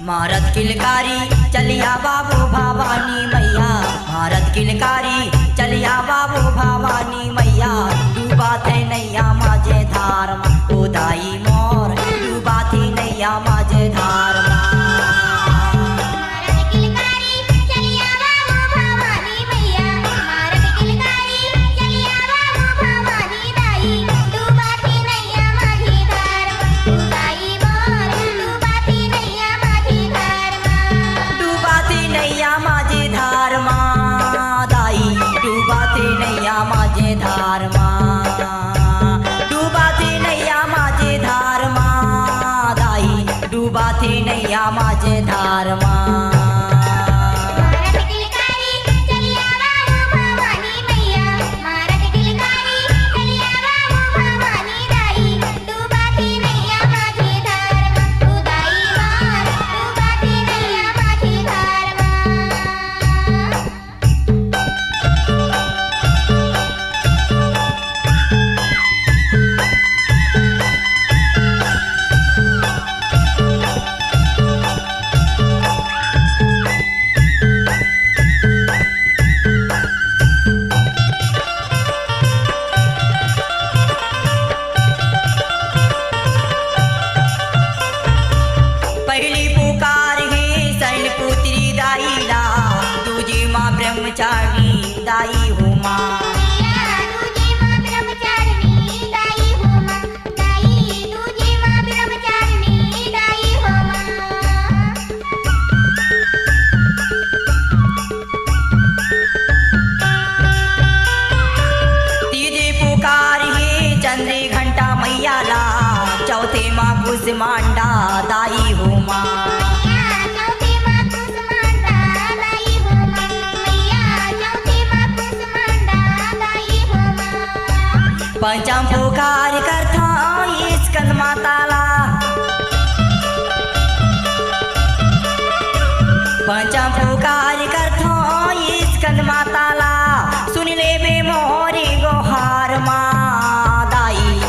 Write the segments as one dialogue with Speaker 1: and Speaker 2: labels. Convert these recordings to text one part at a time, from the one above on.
Speaker 1: मारत किलकारी चलिया बाबू भवानी मैया, मारत किलकारी चलिया बाबू भवानी मैया। डूबा थे नैया माझे धार मा ओ दाई मोर, डूबा थी नैया माझे धार मा। धार मा डूबा थी नैया माझे धार मा दाई, डूबा थी नैया माझे धार मा। पहली पुकार है शैलपुत्री दाईला, तुझी माँ ब्रह्मचारिणी दाई हो माँ। तीजी पुकार है चंद्री घंटा मैयाला, चौथे माँ कुसमांडा दाई हो माँ। पंचम पुकार करता स्कंद माताला, पंचम पुकार करता स्कंद माताला। सुन ले बे मोरी गोहार माँ दाई,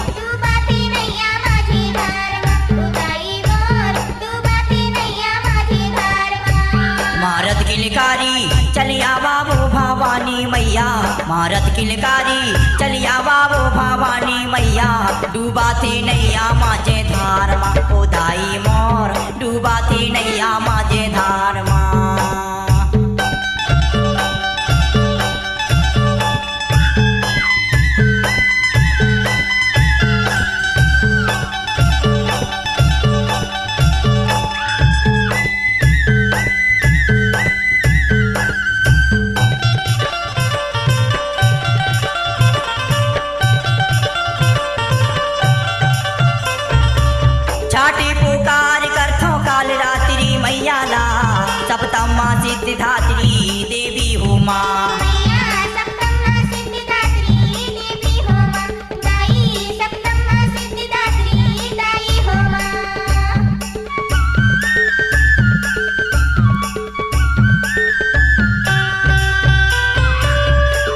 Speaker 1: मारत किलकारी चलिया बाबू भवानी मैया, मारत किलकारी चलिया बाबू भवानी मैया। डूबा थी नैया माझे धार मा ओ दाई मोर, डूबा थी नैया माझे धार मा। छाटी पुकार करथो काल रात्रि मैयाला, सप्तमा सिद्धिदात्री देवी हो माँ।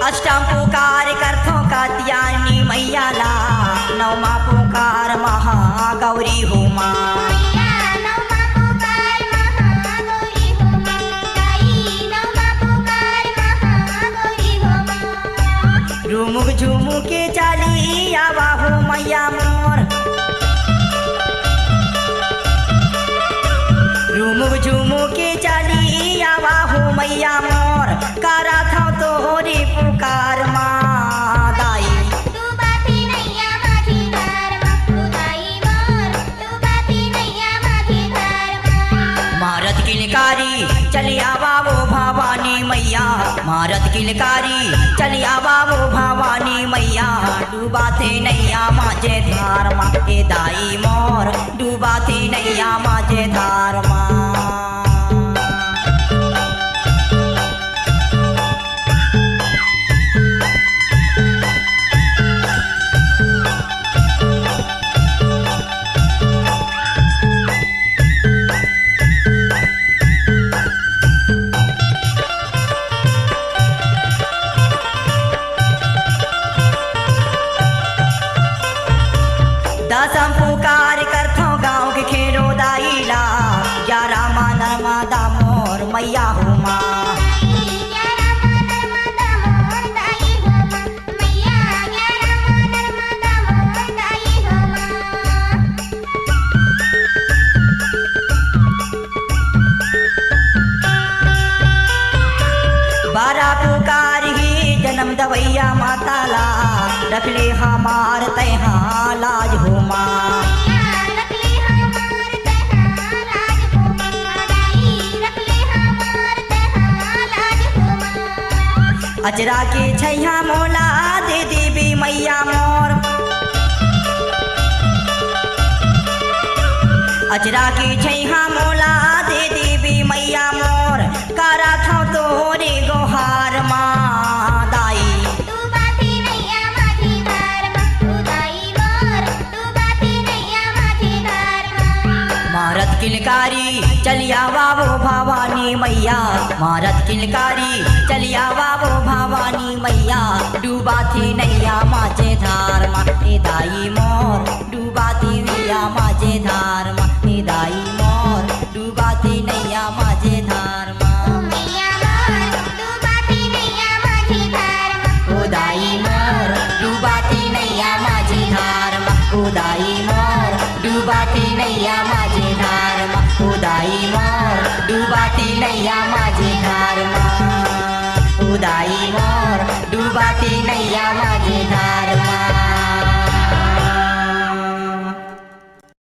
Speaker 1: अष्टम पुकार करथो कात्यायनी मैयाला, नवमा पुकार महागौरी हो माँ। रुमुक झुमुक के चाली आवा हो मैया मोर, रुमुक झुमुक के चाली आवा हो मैया मोर। करा था तोहरी पुकार माँ दाई, मारत किलकारी चलिया बाबू भवानी मैया, मारत किलकारी चलिया बाबू भवानी मैया। डूबा थे नैया माझे धार मा ए दाई मोर, डूबा थी नैया माझे धार मा। दसम पुकार करथो गाँव के खेरो दाईला, ग्यारह माँ नर्मदा मोर मैया हो माँ। बारह पुकार ही जन्म दवैया माताला, रखले हमार तैहा लाज हो माँ। अचरा के छैया मोला दे देवी मैया मोर, अचरा के छैया मोला दे देवी मैया मोर, करा था तोरे गोहार माँ दाई। मारत किलकारी चलिया बाबो भवानी मैया, मारत किलकारी चलिया बाबो भवानी मैया, डूबा थी नैया माझे धार माँ हे दाई मोर, डूबा थी नैया माझे धार माँ हे दाई मोर, डूबा थी नैया माझे धार माँ। दाई मोर डूबाती नैया माझी धार माँ, दाई मोर डूबाती नैया माझी धार माँ, दाई मोर डूबाती नैया माझी धार माँ, दाई मोर डूबाती नैया माझी धार माँ।